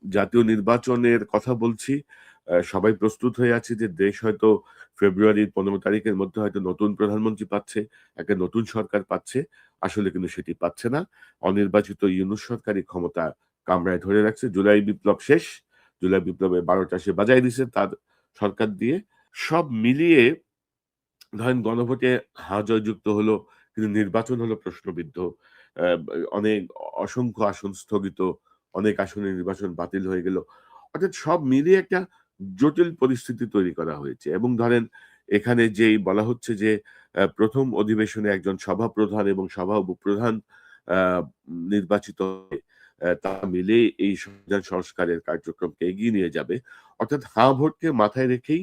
জাতীয় নির্বাচনের কথা বলছি, সবাই প্রস্তুত হয়ে আছে যে দেশ হয়তো ফেব্রুয়ারির ১৫ তারিখের মধ্যে হয়তো নতুন প্রধানমন্ত্রী পাচ্ছে, একটা নতুন সরকার পাচ্ছে। আসলে কিন্তু সেটি পাচ্ছে না। অনির্বাচিত ইউনূস সরকারই ক্ষমতা কামড়ায় ধরে রাখছে। জুলাই বিপ্লব শেষ। জুলাই বিপ্লবের ১২টা সে বাজায় দিছে তার সরকার দিয়ে। সব মিলিয়ে ধরেন গণভোটে হা জয়যুক্ত হলো, কিন্তু নির্বাচন হলো প্রশ্নবিদ্ধ। অনেক অসংখ্য আসন স্থগিত, অনেক আসনে নির্বাচন বাতিল হয়ে গেল। অর্থাৎ সব মিলিয়ে একটা জটিল পরিস্থিতি তৈরি করা হয়েছে এবং ধরেন এখানে যেই বলা হচ্ছে যে ১ম অধিবেশনে একজন সভাপ্রধান এবং সভা উপপ্রধান আ নির্বাচিত হয়ে তা মিলেই এই সংবিধান সংস্কারের কার্যক্রমকে এগিয়ে নিয়ে যাবে। অর্থাৎ হাঁ ভোটকে মাথায় রেখেই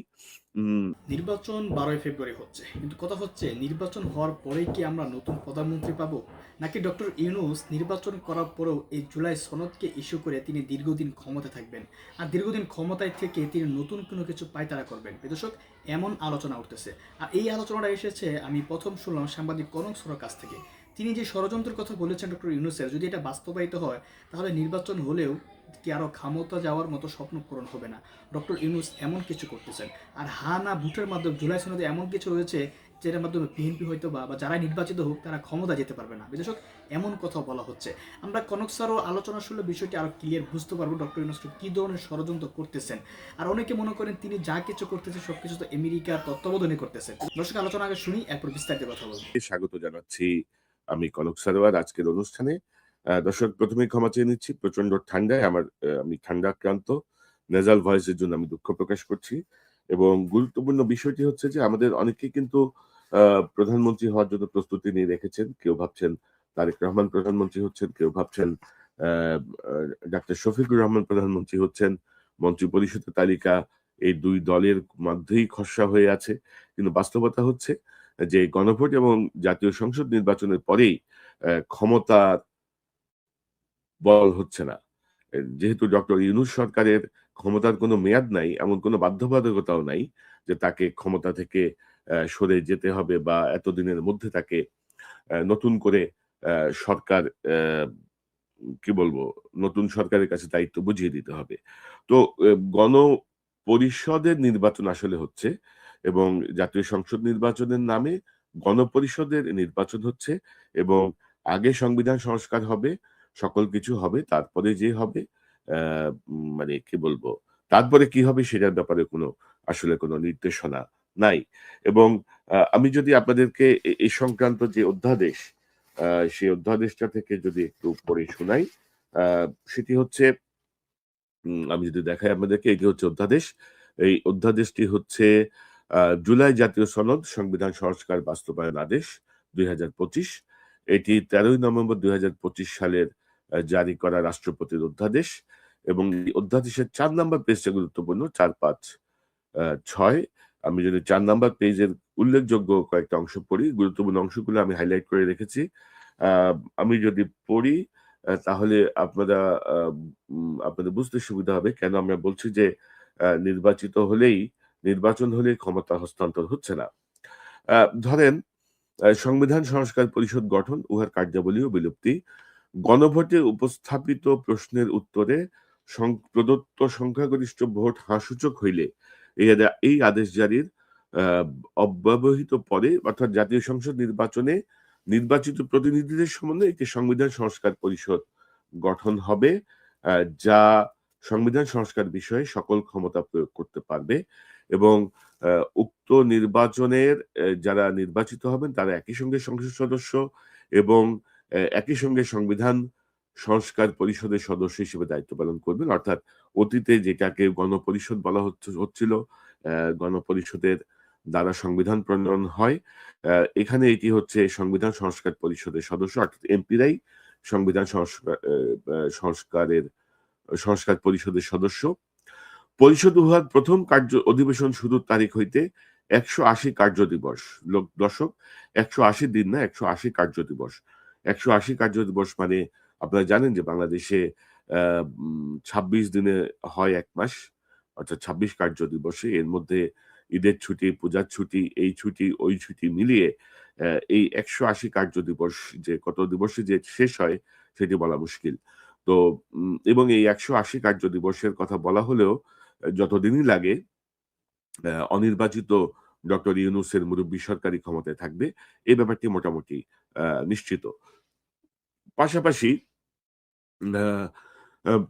উম নির্বাচন ১২ই ফেব্রুয়ারি হচ্ছে, কিন্তু কথা হচ্ছে নির্বাচন হওয়ার পরেই কি আমরা নতুন প্রধানমন্ত্রী পাবো, নাকি ডক্টর ইউনূস নির্বাচন করার পরেও এই জুলাই সনদকে ইস্যু করে তিনি দীর্ঘদিন ক্ষমতায় থাকবেন, আর দীর্ঘদিন ক্ষমতায় থেকে তিনি নতুন কোনো কিছু পায়তারা করবেন? দর্শক, এমন আলোচনা উঠতেছে। আর এই আলোচনাটা এসেছে, আমি প্রথম শুনলাম সাংবাদিক কনক সরের কাছ থেকে। তিনি যে ষড়যন্ত্রের কথা বলেছেন ডক্টর ইউনূসের, যদি এটা বাস্তবায়িত হয় তাহলে নির্বাচন হলেও কি আরও ক্ষমতা যাওয়ার মতো স্বপ্ন পূরণ হবে না। ডক্টর ইউনূস এমন কিছু করতেছেন। আর হা না ভোটের মাধ্যমে জুলাই সনদে এমন কিছু রয়েছে যেটার মাধ্যমে বিএনপি হয়তো বা যারা নির্বাচিত হোক তারা ক্ষমতা যেতে পারবে না। বিদেশক, এমন কথা বলা হচ্ছে। আমরা কনক স্যারও আলোচনা শুনলে বিষয়টি আরো ক্লিয়ার বুঝতে পারবো ডক্টর ইউনূস কি ধরনের ষড়যন্ত্র করতেছেন। আর অনেকে মনে করেন তিনি যা কিছু করতেছেন সবকিছু তো আমেরিকার তত্ত্বাবধানে করতেছেন। দর্শক, আলোচনা আগে শুনি, এরপর বিস্তারিত কথা বলবো। স্বাগত জানাচ্ছি আমি কনক সারোয়ার আজকের অনুষ্ঠানে। দর্শক, ১ম এই ক্ষমা চেয়ে নিচ্ছি। প্রচন্ড ঠান্ডায় আমি ঠান্ডা আক্রান্ত। নেজাল ভয়েসের জন্য আমি দুঃখ প্রকাশ করছি। এবং গুরুত্বপূর্ণ বিষয়টি হচ্ছে যে আমাদের অনেকেই কিন্তু আ প্রধানমন্ত্রী হওয়ার জন্য প্রস্তুতি নিয়ে রেখেছেন। কেউ ভাবছেন তারেক রহমান প্রধানমন্ত্রী হচ্ছেন, কেউ ভাবছেন আ আ ডাক্তার শফিকুর রহমান প্রধানমন্ত্রী হচ্ছেন। মন্ত্রিপরিষদের তালিকা এই ২ দলের মধ্যেই খসড়া হয়ে আছে। কিন্তু বাস্তবতা হচ্ছে যে গণভোট এবং জাতীয় সংসদ নির্বাচনের পরেই ক্ষমতার বল হচ্ছে না। যেহেতু ডক্টর ইউনূস সরকারের ক্ষমতার কোনো মেয়াদ নাই, এমন কোনো বাধ্যবাধকতাও নাই যে তাকে ক্ষমতা থেকে সরে যেতে হবে বা এতদিনের মধ্যে তাকে নতুন করে আ সরকার কি বলবো? নতুন সরকারের কাছে দায়িত্ব বুঝিয়ে দিতে হবে। তো গণপরিষদের নির্বাচন আসলে হচ্ছে এবং জাতীয় সংসদ নির্বাচনের নামে গণপরিষদের নির্বাচন হচ্ছে এবং আগে সংবিধান সংস্কার হবে, সকল কিছু হবে। তারপরে যে হবে আ মানে কি বলবো? তারপরে কি হবে সেটার ব্যাপারে আসলে কোনো নির্দেশনা নাই। এবং আমি যদি আপনাদেরকে এ সংক্রান্ত যে অধ্যাদেশ আ সেই অধ্যাদেশটা থেকে যদি একটু পড়ে শোনাই। আ সেটি হচ্ছে আমি যদি দেখাই আপনাদেরকে, এটি হচ্ছে অধ্যাদেশ। এই অধ্যাদেশটি হচ্ছে জুলাই জাতীয় সনদ সংবিধান সংস্কার বাস্তবায়ন আদেশ ২০২৫। এটি ১৩ই নভেম্বর ২০২৫ সালের জারি করা রাষ্ট্রপতির অধ্যাদেশ এবং এই অধ্যাদেশের ৪ নাম্বার পেজটা গুরুত্বপূর্ণ। ৪, ৫, ৬। আমি যদি ৪ নাম্বার পেজের উল্লেখযোগ্য কয়েকটা অংশ পড়ি, গুরুত্বপূর্ণ অংশগুলো আমি হাইলাইট করে রেখেছি। আ আমি যদি পড়ি তাহলে আ আপনাদের বুঝতে সুবিধা হবে কেন আমরা বলছি যে নির্বাচিত হলেই নির্বাচন হলেই ক্ষমতা হস্তান্তর হচ্ছে না। আ ধরেন সংবিধান সংস্কার পরিষদ গঠন, উহার কার্যাবলী ও বিলুপ্তি। গণভোটে উপস্থাপিত প্রশ্নের উত্তরে প্রদত্ত সংখ্যাগরিষ্ঠ ভোট হাঁ-সূচক হইলে এই আদেশ জারির আ অব্যবহিত পরে অর্থাৎ জাতীয় সংসদ নির্বাচনে নির্বাচিত প্রতিনিধিদের সমন্বয়ে একটি সংবিধান সংস্কার পরিষদ গঠন হবে, আ যা সংবিধান সংস্কার বিষয়ে সকল ক্ষমতা প্রয়োগ করতে পারবে এবং আ উক্ত নির্বাচনের যারা নির্বাচিত হবেন তারা একই সঙ্গে সংসদ সদস্য এবং একই সঙ্গে সংবিধান সংস্কার পরিষদের সদস্য হিসেবে দায়িত্ব পালন করবেন। অর্থাৎ অতীতে যেটাকে গণপরিষদ বলা হচ্ছিল, গণপরিষদের দ্বারা সংবিধান প্রণয়ন হয়। এখানে এটি হচ্ছে সংবিধান সংস্কার পরিষদের সদস্য অর্থাৎ এমপিরাই সংবিধান সংস্কারের সংস্কার পরিষদের সদস্য। পরিষদ উহার ১ম অধিবেশন শুরুর তারিখ হইতে ১৮০ কার্য দিবস। দর্শক, ১৮০ দিন না, ১৮০ কার্য দিবস। ১৮০ কার্য দিবস মানে আপনারা জানেন যে বাংলাদেশে ২৬ দিনে হয় ১ মাস। অর্থাৎ ২৬ কার্য দিবসে এর মধ্যে ঈদের ছুটি, পূজার ছুটি, এই ছুটি, ওই ছুটি মিলিয়ে এই ১৮০ কার্য দিবস যে কত দিবসে যে শেষ হয় সেটি বলা মুশকিল। তো এবং এই ১৮০ কার্য দিবসের কথা বলা হলেও যতদিনই লাগে অনির্বাচিত ডক্টর ইউনূসের মুরুব্বি সরকারি ক্ষমতায় থাকবে, এই ব্যাপারটি মোটামুটি নিশ্চিত। পাশাপাশি আ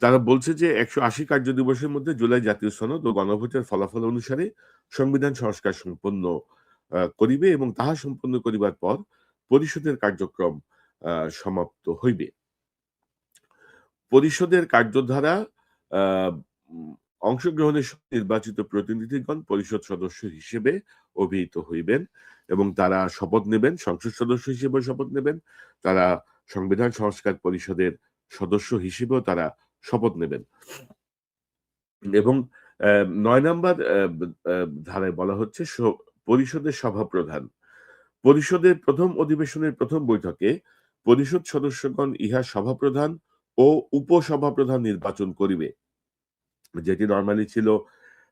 তারা বলছে যে ১৮০ কার্য দিবসের মধ্যে জুলাই জাতীয় সনদ ও গণভোটের ফলাফল অনুসারে সংবিধান সংস্কার সম্পন্ন করিবে এবং তাহা সম্পন্ন করিবার পর পরিষদের কার্যক্রম সমাপ্ত হইবে। পরিষদের কার্যধারা আ উম অংশগ্রহণের সময় নির্বাচিত প্রতিনিধিগণ পরিষদ সদস্য হিসেবে অভিহিত হইবেন এবং তারা শপথ নেবেন, সংসদ সদস্য হিসেবেও শপথ নেবেন। তারা সংবিধান সংস্কার পরিষদের সদস্য হিসেবেও তারা শপথ নেবেন। এবং ৯ নাম্বার ধারায় বলা হচ্ছে পরিষদের সভাপ্রধান। পরিষদের ১ম অধিবেশনের ১ম বৈঠকে পরিষদ সদস্যগণ ইহার সভাপ্রধান ও উপসভাপ্রধান নির্বাচন করিবে। যেটি নরমালি ছিল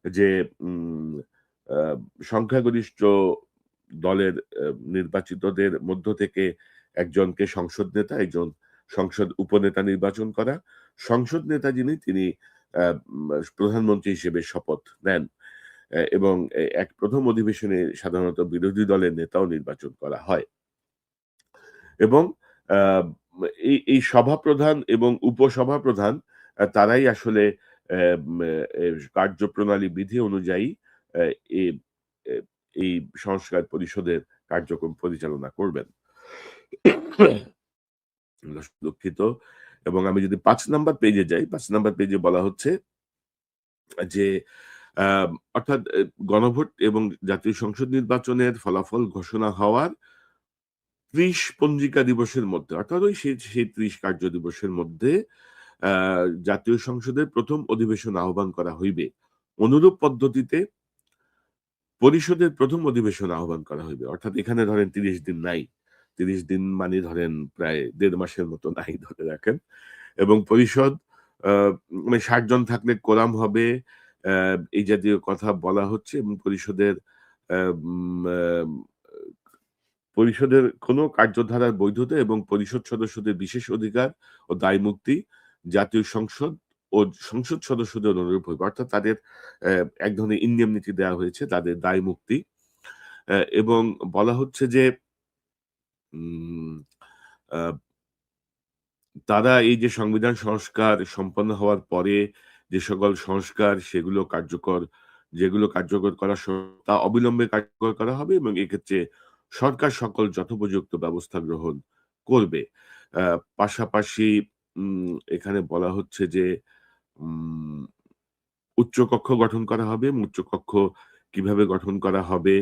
যে উম আ সংখ্যাগরিষ্ঠ দলের নির্বাচিতদের মধ্য থেকে একজনকে সংসদ নেতা, একজন সংসদ উপনেতা নির্বাচন করা। সংসদ নেতা যিনি তিনি আ উম প্রধানমন্ত্রী হিসেবে শপথ নেন। এবং ১ম অধিবেশনে সাধারণত বিরোধী দলের নেতাও নির্বাচন করা হয়। এবং আ এই সভাপ্রধান এবং উপসভাপ্রধান তারাই আসলে এম এ কার্যপ্রণালী বিধি অনুযায়ী অ্যা এ এ এই সংস্কার পরিষদের কার্যক্রম পরিচালনা করবেন। দুঃখিত। এবং আমি যদি ৫ নাম্বার পেজে যাই, ৫ নাম্বার পেজে বলা হচ্ছে যে আ অর্থাৎ গণভোট এবং জাতীয় সংসদ নির্বাচনের ফলাফল ঘোষণা হওয়ার ৩০ পঞ্জিকা দিবসের মধ্যে অর্থাৎ ওই সেই ৩০ কার্য দিবসের মধ্যে আ জাতীয় সংসদের ১ম অধিবেশন আহ্বান করা হইবে। অনুরূপ পদ্ধতিতে পরিষদের ১ম অধিবেশন আহ্বান করা হইবে। অর্থাৎ এখানে ধরেন ৩০ দিন নাই। ৩০ দিন মানে ধরেন প্রায় ১.৫ মাসের মতো নাই ধরে রাখেন। এবং পরিষদ আ মানে ৬০ জন থাকলে কোরাম হবে। এই জাতীয় কথা বলা হচ্ছে এবং পরিষদের আ উম আ পরিষদের কোনো কার্যধারার বৈধতা এবং পরিষদ সদস্যদের বিশেষ অধিকার ও দায়মুক্তি জাতীয় সংসদ ও সংসদ সদস্যদের অনুরূপ হইবে। অর্থাৎ তাদের এক ধরনের ইন্ডেমনিটি দেওয়া হয়েছে, তাদের দায়মুক্তি। এবং বলা হচ্ছে যে উম আ তারা এই যে সংবিধান সংস্কার সম্পন্ন হওয়ার পরে যে সকল সংস্কার যেগুলো কার্যকর করা তা অবিলম্বে কার্যকর করা হবে এবং এক্ষেত্রে সরকার সকল যথোপযুক্ত ব্যবস্থা গ্রহণ করবে। পাশাপাশি এখানে বলা হচ্ছে যে উম উচ্চকক্ষ গঠন করা হবে এবং উচ্চকক্ষ কিভাবে গঠন করা হবে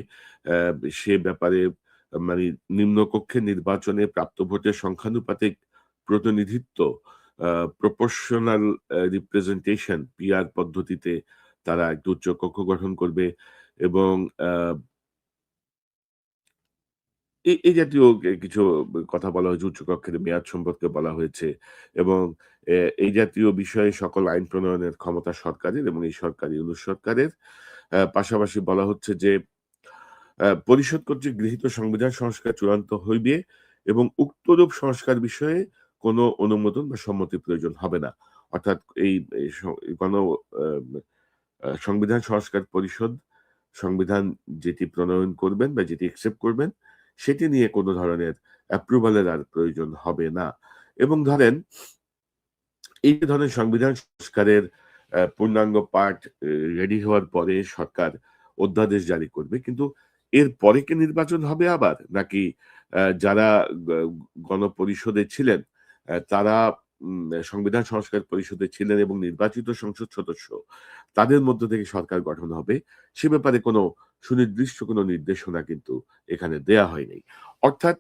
অ্যা সে ব্যাপারে মানে নিম্নকক্ষের নির্বাচনে প্রাপ্ত ভোটের সংখ্যানুপাতিক প্রতিনিধিত্ব আ প্রপোর্শনাল রিপ্রেজেন্টেশন পিআর পদ্ধতিতে তারা একটা উচ্চকক্ষ গঠন করবে এবং এই জাতীয় কিছু কথা বলা হয়েছে, উচ্চকক্ষের মেয়াদ সম্পর্কে বলা হয়েছে এবং এই জাতীয় বিষয়ে সকল আইন প্রণয়নের ক্ষমতা সরকারের এবং এই সরকার ইউনূস সরকারের। পাশাপাশি বলা হচ্ছে যে পরিষদ কর্তৃক গৃহীত সংবিধান সংস্কার চূড়ান্ত হইবে এবং উক্তরূপ সংস্কার বিষয়ে কোনো অনুমোদন বা সম্মতি প্রয়োজন হবে না। অর্থাৎ এই এই স গণ আ সংবিধান সংস্কার পরিষদ সংবিধান যেটি প্রণয়ন করবেন বা যেটি একসেপ্ট করবেন, সেটি নিয়ে কোন ধরনের অ্যাপ্রুভাল এর আর প্রয়োজন হবে না। এবং ধরেন এই যে ধরনের সংবিধান সংস্কারের পূর্ণাঙ্গ পার্ট রেডি হওয়ার পরে সরকার অধ্যাদেশ জারি করবে। কিন্তু এর পরে কি নির্বাচন হবে আবার? নাকি যারা গ গণপরিষদে ছিলেন তারা সংবিধান সংস্কার পরিষদে ছিলেন এবং নির্বাচিত সংসদ সদস্য, তাদের মধ্য থেকে সরকার গঠন হবে। সে ব্যাপারে কোনো সুনির্দিষ্ট কোনো নির্দেশনা কিন্তু এখানে দেয়া হয়নি। অর্থাৎ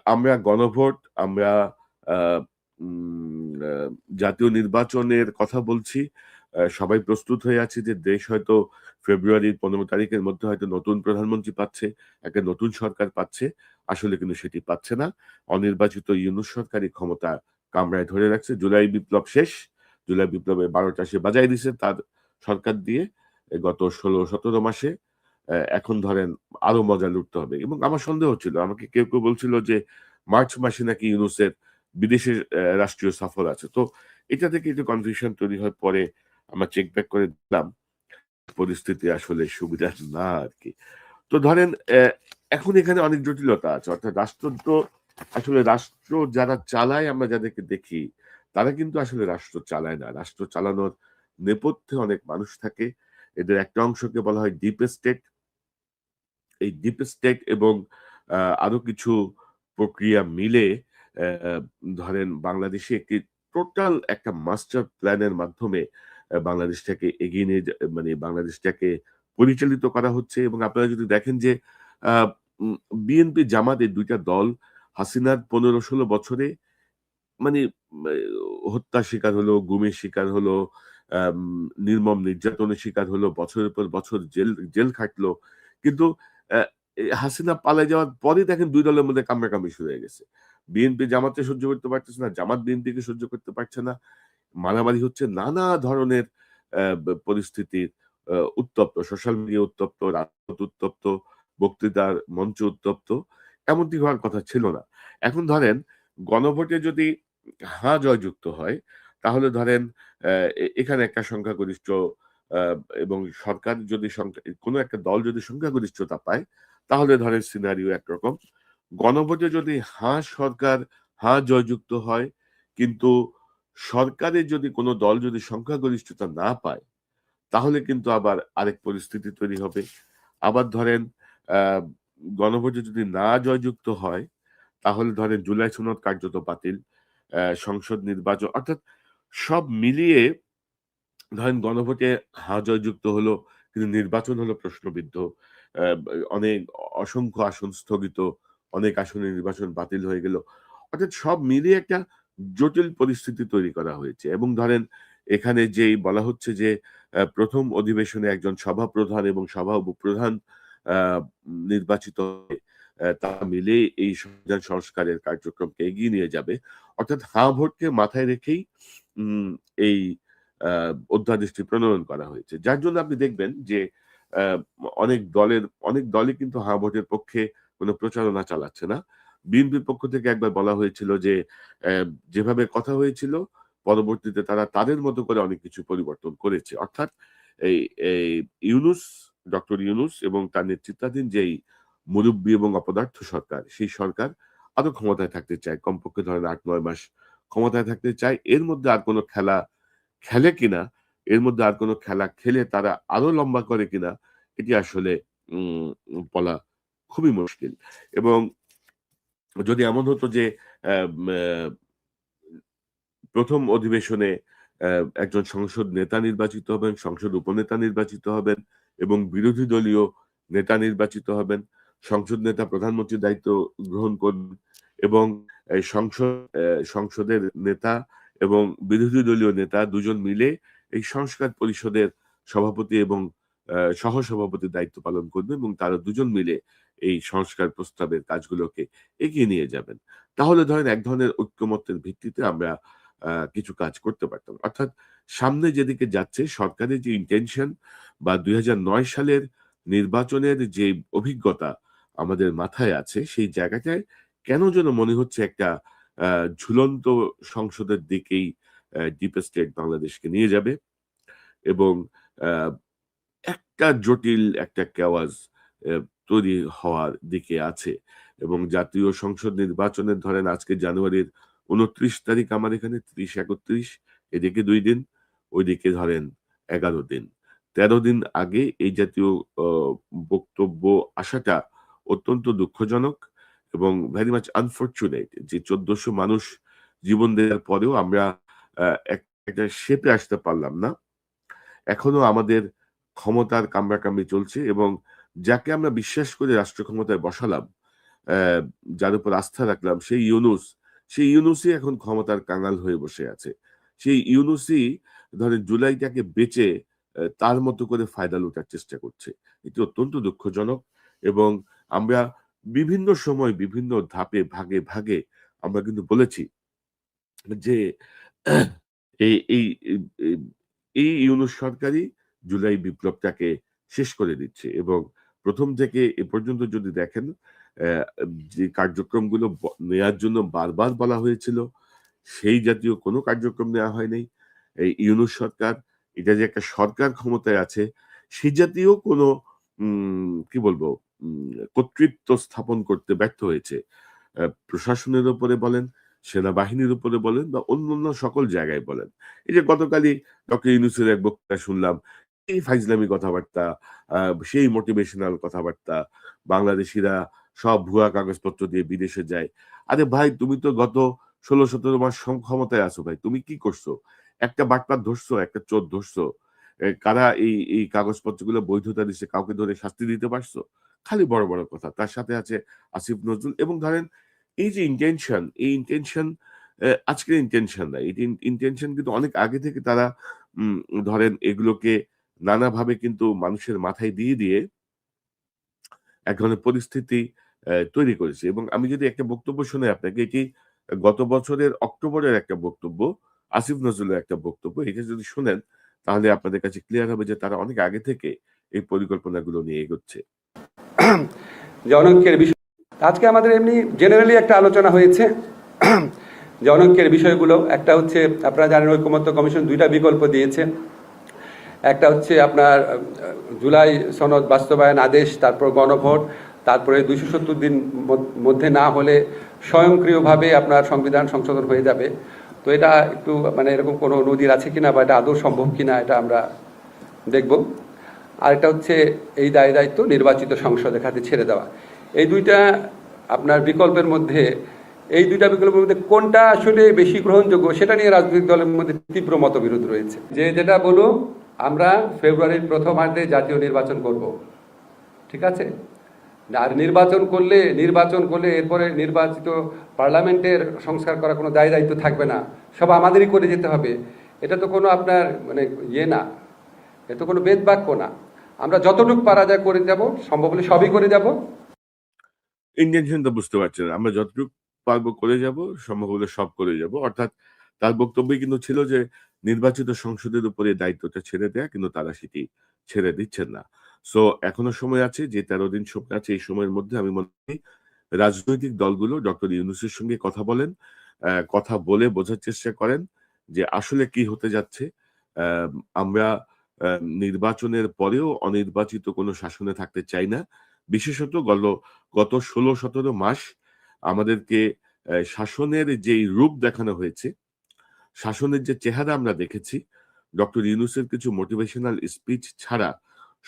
আমরা গণভোট, আমরা আ উম আ জাতীয় নির্বাচনের কথা বলছি। সবাই প্রস্তুত হয়ে আছি যে দেশ হয়তো ফেব্রুয়ারির ১৫ তারিখের মধ্যে হয়তো নতুন প্রধানমন্ত্রী পাচ্ছে, একটা নতুন সরকার পাচ্ছে। আসলে কিন্তু সেটি পাচ্ছে না। অনির্বাচিত ইউনূস সরকারই ক্ষমতা কামড়ায় ধরে রাখছে। জুলাই বিপ্লব শেষ। জুলাই বিপ্লবের ১২টা সে বাজায় দিছে তার সরকার দিয়ে গত ১৬-১৭ মাসে। এখন ধরেন আরো মজা লুটতে হবে এবং আমার সন্দেহ হচ্ছিল। আমাকে কেউ বলছিল যে মার্চ মাসে নাকি ইউনূসের বিদেশের রাষ্ট্রীয় সফর আছে। তো এটা থেকে একটু কনফিউশন তৈরি হয়। পরে আমরা চেক ব্যাক করে দেখলাম পরিস্থিতি আসলে সুবিধার না আরকি। তো ধরেন এখন এখানে অনেক জটিলতা আছে। অর্থাৎ রাষ্ট্রযন্ত্র আসলে রাষ্ট্র যারা চালায় আমরা যাদেরকে দেখি, তারা কিন্তু আসলে রাষ্ট্র চালায় না। রাষ্ট্র চালানোর নেপথ্যে অনেক মানুষ থাকে। এদের একটা অংশকে বলা হয় ডিপ স্টেট। এই ডিপ স্টেট এবং আরো কিছু প্রক্রিয়া মিলে ধরেন বাংলাদেশে একটি টোটাল একটা মাস্টার প্ল্যানের মাধ্যমে বাংলাদেশটাকে এগিয়ে নিয়ে মানে বাংলাদেশটাকে পরিচালিত করা হচ্ছে এবং আপনারা যদি দেখেন যে আ উম বিএনপি জামাত এই ২ টা দল হাসিনার ১৫-১৬ বছরে মানে মে হত্যার শিকার হলো, গুমের শিকার হলো, আম নির্মম নির্যাতনের শিকার হলো, বছরের পর বছর জেল খাটলো। কিন্তু অ্যা হাসিনা পালায় যাওয়ার পরেই দেখেন ২ দলের মধ্যে কামড়াকামড়ি শুরু হয়ে গেছে। বিএনপি জামাতকে সহ্য করতে পারতেছে না, জামাত বিএনপিকে সহ্য করতে পারছে না। মারামারি হচ্ছে নানা ধরনের পরিস্থিতির উত্তপ্ত, সোশ্যাল মিডিয়া উত্তপ্ত, রাজপথ উত্তপ্ত, বক্তৃতার মঞ্চ উত্তপ্ত। এমনটি হওয়ার কথা ছিল না। এখন ধরেন গণভোটে যদি হা জয়যুক্ত হয়, তাহলে ধরেন এখানে একটা সংখ্যাগরিষ্ঠ আ এবং সরকার যদি কোন একটা দল যদি সংখ্যাগরিষ্ঠতা পায়, তাহলে ধরেন সিনারিও একরকম। গণভোটে যদি সরকার জয়যুক্ত হয়, কিন্তু সরকারের যদি কোন দল যদি সংখ্যাগরিষ্ঠতা না পায়, তাহলে কিন্তু আবার আরেক পরিস্থিতি তৈরি হবে। আবার ধরেন আ গণভোটে যদি জয়যুক্ত হয়, তাহলে ধরেন জুলাই সনদ কার্যত বাতিল। সংসদ নির্বাচন অর্থাৎ সব মিলিয়ে ধরেন গণভোটে জয়যুক্ত হলো, কিন্তু নির্বাচন হলো প্রশ্নবিদ্ধ। অ্যা অনেক অসংখ্য আসন স্থগিত, অনেক আসনে নির্বাচন বাতিল হয়ে গেল। অর্থাৎ সব মিলিয়ে একটা জটিল পরিস্থিতি তৈরি করা হয়েছে এবং ধরেন এখানে যেই বলা হচ্ছে যে ১ম অধিবেশনে একজন সভাপ্রধান এবং সভা উপপ্রধান আ নির্বাচিত হয়ে তারা মিলেই এই সংবিধান সংস্কারের কার্যক্রমকে এগিয়ে নিয়ে যাবে। অর্থাৎ ভোটকে মাথায় রেখেই উম এই আ অধ্যাদেশটি প্রণয়ন করা হয়েছে। যার জন্য আপনি দেখবেন যে আ অনেক দলই কিন্তু ভোটের পক্ষে কোন প্রচারণা চালাচ্ছে না। বিএনপির পক্ষ থেকে একবার বলা হয়েছিল যে যেভাবে কথা হয়েছিল পরবর্তীতে তারা তাদের মতো করে অনেক কিছু পরিবর্তন করেছে। অর্থাৎ এই এই ইউনূস, ডক্টর ইউনূস এবং তার নেতৃত্বাধীন যেই মুরুব্বি এবং অপদার্থ সরকার, সেই সরকার আরো ক্ষমতায় থাকতে চায়। কমপক্ষে ধরেন ৮-৯ মাস ক্ষমতায় থাকতে চায়। এর মধ্যে আর কোন খেলা খেলে কিনা, এর মধ্যে আর কোন খেলা খেলে তারা আরো লম্বা করে কিনা, এটি আসলে উম বলা খুবই মুশকিল। এবং যদি এমন হতো যে অ্যাম অ্যা ১ম অধিবেশনে একজন সংসদ নেতা নির্বাচিত হবেন, সংসদ উপনেতা নির্বাচিত হবেন এবং বিরোধী দলীয় নেতা নির্বাচিত হবেন। সংসদ নেতা প্রধানমন্ত্রীর দায়িত্ব গ্রহণ করবেন এবং এই সংসদের নেতা এবং বিরোধী দলীয় নেতা দুজন মিলে এই সংস্কার পরিষদের সভাপতি এবং সহ-সভাপতির দায়িত্ব পালন করবে এবং তারা দুজন মিলে এই সংস্কার প্রস্তাবের কাজগুলোকে এগিয়ে নিয়ে যাবেন। তাহলে ধরেন এক ধরনের ঐক্যমত্যের ভিত্তিতে আমরা কিছু কাজ করতে পারতাম। অর্থাৎ সামনে যেদিকে যাচ্ছে সরকারের যে ইনটেনশন বা ২০০৯ সালের নির্বাচনের যে অভিজ্ঞতা আমাদের মাথায় আছে, সেই জায়গাটায় কেন যেন মনে হচ্ছে একটা আ ঝুলন্ত সংসদের দিকেই ডিপ স্টেট বাংলাদেশকে নিয়ে যাবে এবং আ একটা জটিল একটা কেওয়াজ এ তৈরি হওয়ার দিকে আছে এবং জাতীয় সংসদ নির্বাচনের ধরেন আজকে জানুয়ারির ২৯ তারিখ আমার এখানে ৩০-৩১ এদিকে ২ দিন, ওইদিকে ধরেন ১১ দিন। ১৩ দিন আগে এই জাতীয় অ বক্তব্য আসাটা অত্যন্ত দুঃখজনক এবং ভেরি মাচ আনফরচুনেট যে ১৪০০ মানুষ জীবন দেওয়ার পরেও আমরা আ একটা শেপে আসতে পারলাম না। এখনো আমাদের ক্ষমতার কামড়াকামড়ি চলছে এবং যাকে আমরা বিশ্বাস করে রাষ্ট্র ক্ষমতায় বসালাম, যার উপর আস্থা রাখলাম সেই ইউনূসই এখন ক্ষমতার কাঙাল হয়ে বসে আছে। সেই ইউনূসই ধরেন জুলাইটাকে বেচে তার মতো করে ফায়দা লুটার চেষ্টা করছে। এটি অত্যন্ত দুঃখজনক এবং আমরা বিভিন্ন সময় বিভিন্ন ধাপে ভাগে আমরা কিন্তু বলেছি যে এই এই এই এই এই ইউনূস সরকারই জুলাই বিপ্লবটাকে শেষ করে দিচ্ছে এবং ১ম থেকে এ পর্যন্ত যদি দেখেন অ্যা যে কার্যক্রমগুলো নেয়ার জন্য বারবার বলা হয়েছিল, সেই জাতীয় কোনো কার্যক্রম নেওয়া হয় নাই। এই ইউনূস সরকার, এটা যে একটা সরকার ক্ষমতায় আছে, সে জাতীয় কোনো কি বলবো কর্তৃত্ব স্থাপন করতে ব্যর্থ হয়েছে। প্রশাসনের উপরে বলেন, সেনাবাহিনীর উপরে বলেন বা অন্যান্য সকল জায়গায় বলেন। এই যে গতকালই ডক্টর ইউনূসের এক বক্তৃতা শুনলাম, এই ফাইজলামি কথাবার্তা, আ সেই মোটিভেশনাল কথাবার্তা, বাংলাদেশীরা সব ভুয়া কাগজপত্র দিয়ে বিদেশে যায়। আরে ভাই, তুমি তো গত ১৬-১৭ মাস ক্ষমতায় আছো ভাই। তুমি কি করছো? একটা বাটপার ধরছো, একটা চোর ধরছো? কারা এই কাগজপত্রগুলো বৈধতা দিছে, কাউকে ধরে শাস্তি দিতে পারছো? খালি বড়, বড় কথা। তার সাথে আছে আসিফ নজরুল এবং ধরেন এই যে ইনটেনশন, এই ইনটেনশন আজকের ইনটেনশন না। এই ইনটেনশন কিন্তু অনেক আগে থেকে তারা উম ধরেন এগুলোকে নানাভাবে কিন্তু মানুষের মাথায় দিয়ে এক ধরনের পরিস্থিতি তৈরি করেছে এবং আমি যদি একটা বক্তব্য শোনাই আপনাকে, এটি গত বছরের অক্টোবরের একটা বক্তব্য, আসিফ নজরুলের একটা বক্তব্য। এটা যদি শোনেন তাহলে আপনাদের কাছে ক্লিয়ার হবে যে তারা অনেক আগে থেকে এই পরিকল্পনাগুলো নিয়ে এগোচ্ছে। জনৈক্যের বিষয় আজকে আমাদের এমনি জেনারেলি একটা আলোচনা হয়েছে জনৈক্যের বিষয়গুলো। একটা হচ্ছে আপনারা জানেন ঐকমত্য কমিশন দুইটা বিকল্প দিয়েছে। একটা হচ্ছে আপনার জুলাই সনদ বাস্তবায়ন আদেশ, তারপর গণভোট, তারপরে 270 দিন মধ্যে না হলে স্বয়ংক্রিয়ভাবে আপনার সংবিধান সংশোধন হয়ে যাবে। তো এটা একটু মানে এরকম কোনো নজির আছে কিনা বা এটা আদৌ সম্ভব কিনা এটা আমরা দেখব। আরেকটা হচ্ছে এই দায়িত্ব নির্বাচিত সংসদের হাতে ছেড়ে দেওয়া। এই দুইটা আপনার বিকল্পের মধ্যে এই দুইটা বিকল্পের মধ্যে কোনটা আসলে বেশি গ্রহণযোগ্য সেটা নিয়ে রাজনৈতিক দলের মধ্যে তীব্র মতবিরোধ রয়েছে। যেটা বলো, আমরা ফেব্রুয়ারির প্রথমার্ধে জাতীয় নির্বাচন করব, ঠিক আছে? আর নির্বাচন করলে এরপরে নির্বাচিত পার্লামেন্টের সংস্কার করা কোনো দায়িত্ব থাকবে না, সব আমাদেরই করে যেতে হবে। এটা তো কোনো আপনার মানে না, এটা তো কোনো বেদবাক্য না। আমরা যতটুকু পারা যায় করে যাব, সম্ভব হলে সবই করে যাব। ইন্টেনশনটা বুঝতে পারছেন। আমরা যতটুকু পারবো করে যাব, সম্ভব হলে সব করে যাব। অর্থাৎ তার বক্তব্যই কিন্তু ছিল যে নির্বাচিত সংসদের উপরে দায়িত্বটা ছেড়ে দেয়া, কিন্তু তারা সেটি ছেড়ে দিচ্ছেন না। সো এখনো সময় আছে, যে ১৩ দিন সময় আছে, এই সময়ের মধ্যে আমি মনে করি রাজনৈতিক দলগুলো ডক্টর ইউনূসের সঙ্গে কথা বলেন। কথা বলে বোঝার চেষ্টা করেন যে আসলে কি হতে যাচ্ছে। আমরা আ নির্বাচনের পরেও অনির্বাচিত কোনো শাসনে থাকতে চাই না। বিশেষত গত ১৬-১৭ মাস আমাদেরকে শাসনের যেই রূপ দেখানো হয়েছে, শাসনের যে চেহারা আমরা দেখেছি, ডক্টর ইউনূসের কিছু মোটিভেশনাল স্পিচ ছাড়া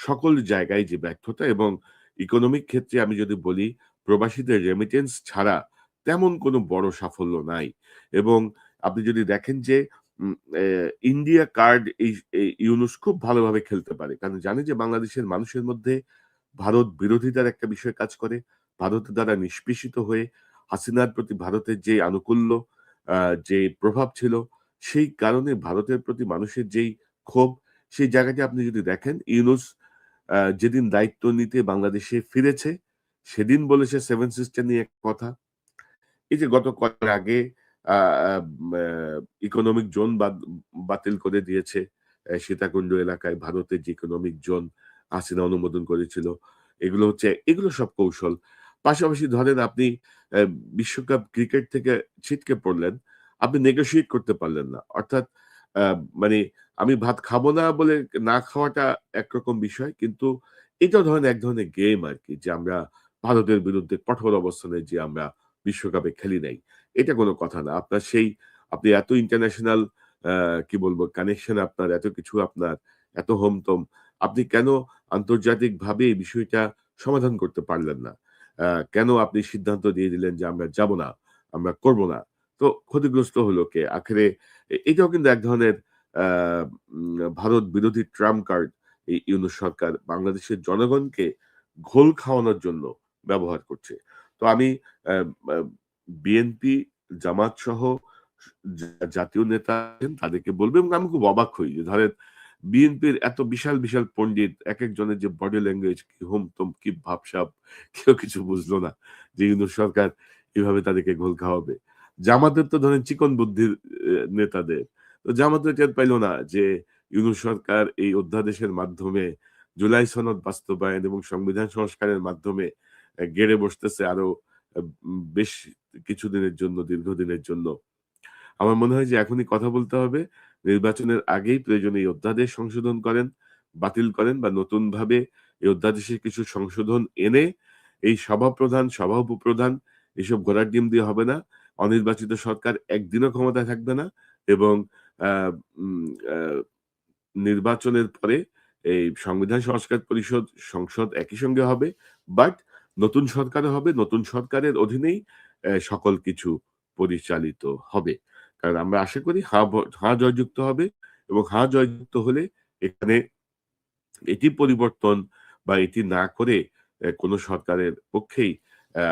সকল জায়গায় যে ব্যর্থতা এবং ইকোনমিক ক্ষেত্রে আমি যদি বলি, প্রবাসীদের রেমিটেন্স ছাড়া তেমন কোনো বড় সাফল্য নাই। এবং আপনি যদি দেখেন যে উম এ ইন্ডিয়া কার্ড এই ইউনূস খুব ভালোভাবে খেলতে পারে। কারণ জানে যে বাংলাদেশের মানুষের মধ্যে ভারত বিরোধিতার একটা বিষয় কাজ করে। ভারতের দ্বারা নিষ্পেষিত হয়ে হাসিনার প্রতি ভারতের যে আনুকূল্য, আ যে প্রভাব ছিল, সেই কারণে ভারতের প্রতি মানুষের যেই ক্ষোভ, সেই জায়গাটি আপনি যদি দেখেন, ইউনূস যেদিন দায়িত্ব নিতে বাংলাদেশে ফিরেছে, সেদিন বলেছে সেভেন সিস্টার নিয়ে এক কথা। এই যে গত কয়েক আগে আ আম আ ইকোনমিক জোন বাতিল করে দিয়েছে। সীতাকুণ্ড এলাকায় ভারতের যে ইকোনমিক জোন হাসিনা অনুমোদন করেছিল। এগুলো সব কৌশল। পাশাপাশি ধরেন আপনি অ্যা বিশ্বকাপ ক্রিকেট থেকে ছিটকে পড়লেন। আপনি নেগোশিয়েট করতে পারলেন না। অর্থাৎ আ মানে আমি ভাত খাবো না বলে না খাওয়াটা একরকম বিষয়। কিন্তু এটাও ধরেন এক ধরনের গেম আরকি, যে আমরা ভারতের বিরুদ্ধে কঠোর অবস্থানে যে আমরা বিশ্বকাপে খেলি নাই। এটা কোন কথা না। আপনি এত ইন্টারন্যাশনাল আ কি বলবো কানেকশন আপনার, এত কিছু আপনার, এত হোমতোম। আপনি কেন আন্তর্জাতিকভাবে এই বিষয়টা সমাধান করতে পারলেন না? আ কেন আপনি সিদ্ধান্ত দিয়ে দিলেন যে আমরা যাব না, আমরা করব না। তো ক্ষতিগ্রস্ত হলো কে? আখেরে এটাও কিন্তু এক ধরনের আ ভারত বিরোধী ট্রাম্প কার্ড এই ইউনূস সরকার বাংলাদেশের জনগণকে ঘোল খাওয়ানোর জন্য ব্যবহার করছে। তো আমি অ্যা আ বিএনপি, জামাত সহ জাতীয় নেতা আছেন তাদেরকে বলব, এবং আমি খুব অবাক হই যে ধরেন বিএনপির এত বিশাল পণ্ডিত, একেকজনের যে বডি ল্যাঙ্গুয়েজ, কি হোমতোম, কি ভাবসাব, কেউ কিছু বুঝলো না যে ইউনূস সরকার এভাবে তাদেরকে ঘোল খাওয়াবে। জামাতের তো ধরেন চিকন বুদ্ধির নেতাদের। তো জামাতও টের পাইল না যে ইউনূস সরকার এই অধ্যাদেশের মাধ্যমে জুলাই সনদ বাস্তবায়ন এবং সংবিধান সংস্কারের মাধ্যমে গেড়ে বসতেছে আরো বেশ কিছুদিনের জন্য, দীর্ঘদিনের জন্য। আমার মনে হয় যে এখনই কথা বলতে হবে। নির্বাচনের আগেই প্রয়োজনে এই অধ্যাদেশ সংশোধন করেন, বাতিল করেন বা নতুনভাবে এই অধ্যাদেশে কিছু সংশোধন এনে এই সভাপ্রধান, সভা উপপ্রধান এসব ঘোড়ার ডিম দিয়ে হবে না। অনির্বাচিত সরকার একদিনও ক্ষমতায় থাকবে না এবং আ উম আ নির্বাচনের পরে এই সংবিধান সংস্কার পরিষদ, সংসদ একই সঙ্গে হবে। বাট নতুন সরকারও হবে। নতুন সরকারের অধীনেই সকল কিছু পরিচালিত হবে। কারণ আমরা আশা করি হাঁ জয়যুক্ত হবে এবং হাঁ জয়যুক্ত হলে এখানে এটি পরিবর্তন বা এটি না করে কোন সরকারের পক্ষেই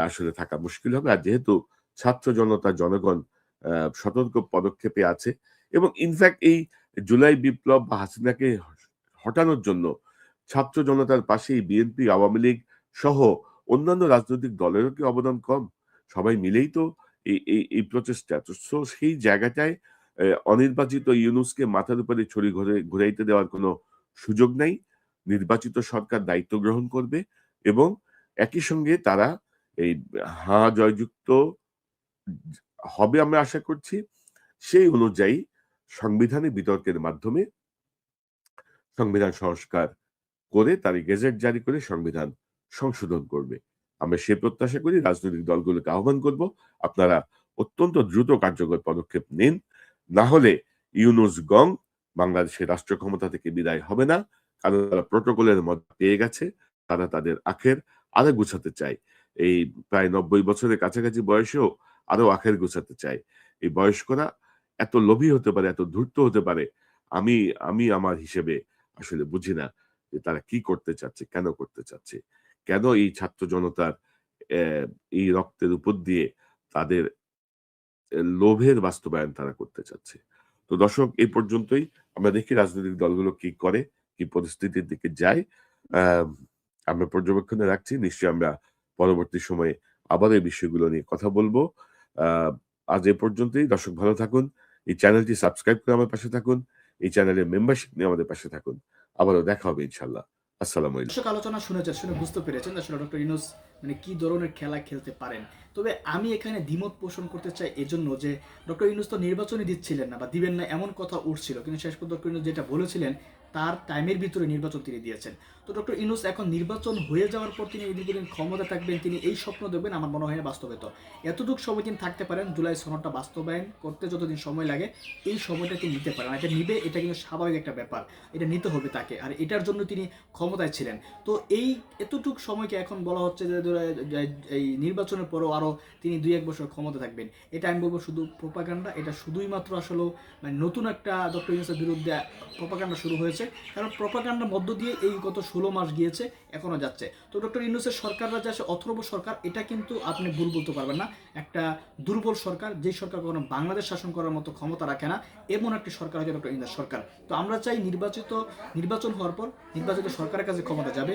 আসলে থাকা মুশকিল হবে। আর যেহেতু ছাত্র জনতা, জনগণ আ সতর্ক পদক্ষেপে আছে এবং ইনফেক্ট এই জুলাই বিপ্লব বা হাসিনাকে হটানোর জন্য ছাত্র জনতার পাশেই বিএনপি, আওয়ামী লীগ সহ অন্যান্য রাজনৈতিক দলেরও কি অবদান কম? সবাই মিলেই তো এই প্রচেষ্টা। সো সেই জায়গাটায় অনির্বাচিত ইউনূসকে মাথার উপরে ছড়ি ঘুরাইতে দেওয়ার কোন সুযোগ নাই। নির্বাচিত সরকার দায়িত্ব গ্রহণ করবে এবং একই সঙ্গে তারা এই হাঁ জয়যুক্ত হবে আমরা আশা করছি। সেই অনুযায়ী সংবিধানে বিতর্কের মাধ্যমে সংবিধান সংস্কার করে তার গেজেট জারি করে সংবিধান সংশোধন করবে। আমরা সে প্রত্যাশা করি রাজনৈতিক দলগুলোকে আহ্বান করব, আপনারা অত্যন্ত দ্রুত কার্যকর পদক্ষেপ নিন। না হলে ইউনূস গং বাংলাদেশের রাষ্ট্র ক্ষমতা থেকে বিদায় হবে না। কারণ তারা প্রটোকলের মধ্যে পেয়ে গেছে। তারা তাদের আখের আরো গুছাতে চায়। এই প্রায় ৯০ বছরের কাছাকাছি বয়সেও আরো আখের গুছাতে চায়। এই বয়স্করা এত লোভী হতে পারে, এত ধূর্ত হতে পারে, আমি আমি আমার হিসেবে আসলে বুঝি না যে তারা কি করতে চাচ্ছে, কেন করতে চাচ্ছে? কেন এই ছাত্র জনতার অ্যা এই রক্তের উপর দিয়ে তাদের লোভের বাস্তবায়ন তারা করতে চাচ্ছে। তো দর্শক এই পর্যন্তই। আমরা দেখি রাজনৈতিক দলগুলো কি করে, কি পরিস্থিতির দিকে যায়। আ আমরা পর্যবেক্ষণে রাখছি। নিশ্চয়ই আমরা পরবর্তী সময়ে আবার এই বিষয়গুলো নিয়ে কথা বলব। আ আজ এ পর্যন্তই। দর্শক ভালো থাকুন। এই চ্যানেলটি সাবস্ক্রাইব করে আমার পাশে থাকুন। এই চ্যানেলের মেম্বারশিপ নিয়ে আমাদের পাশে থাকুন। আবারও দেখা হবে ইনশাআল্লাহ। আসসালামু আলাইকুম। দর্শক আলোচনা শুনেছেন, শুনে বুঝতে পেরেছেন আসলে ডক্টর ইউনূস মানে কি ধরনের খেলা খেলতে পারেন। তবে আমি এখানে দ্বিমত পোষণ করতে চাই এজন্য যে ডক্টর ইউনূস তো নির্বাচনই দিচ্ছিলেন না বা দিবেন না এমন কথা উঠছিল, কিন্তু শেষ পর্যন্ত ডক্টর ইউনূস যেটা বলেছিলেন তার টাইমের ভিতরে নির্বাচন তিনি দিয়েছেন। তো ডক্টর ইউনূস এখন নির্বাচন হয়ে যাওয়ার পর তিনি দীর্ঘদিন ক্ষমতা থাকবেন, তিনি এই স্বপ্ন দেখবেন, আমার মনে হয় না বাস্তবায়িত। এতটুকু সময় তিনি থাকতে পারেন, জুলাই সনদটা বাস্তবায়ন করতে যতদিন সময় লাগে এই সময়টা তিনি নিতে পারেন। এটা নিবে, এটা কিন্তু স্বাভাবিক একটা ব্যাপার, এটা নিতে হবে তাকে, আর এটার জন্য তিনি ক্ষমতায় ছিলেন। তো এই এতটুক সময়কে এখন বলা হচ্ছে যে এই নির্বাচনের পরও আরও তিনি ২-১ বছর ক্ষমতা থাকবেন। এটা আমি বলবো শুধু প্রোপাগান্ডা। এটা শুধুই মাত্র আসলে মানে নতুন একটা ডক্টর ইউনূসের বিরুদ্ধে প্রোপাগান্ডা শুরু হয়েছে। কারণ প্রোপাগান্ডার মধ্য দিয়ে এই গত ১৬ মাস গিয়েছে, এখনো যাচ্ছে। তো ডক্টর ইউনূসের সরকাররা যে আসে অথর্ব সরকার, এটা কিন্তু আপনি ভুল বলতে পারবেন না। একটা দুর্বল সরকার, যেই সরকার কখনো বাংলাদেশ শাসন করার মতো ক্ষমতা রাখে না, এমন একটি সরকার হচ্ছে ডক্টর ইউনূস সরকার। তো আমরা চাই নির্বাচন হওয়ার পর নির্বাচিত সরকারের কাছে ক্ষমতা যাবে।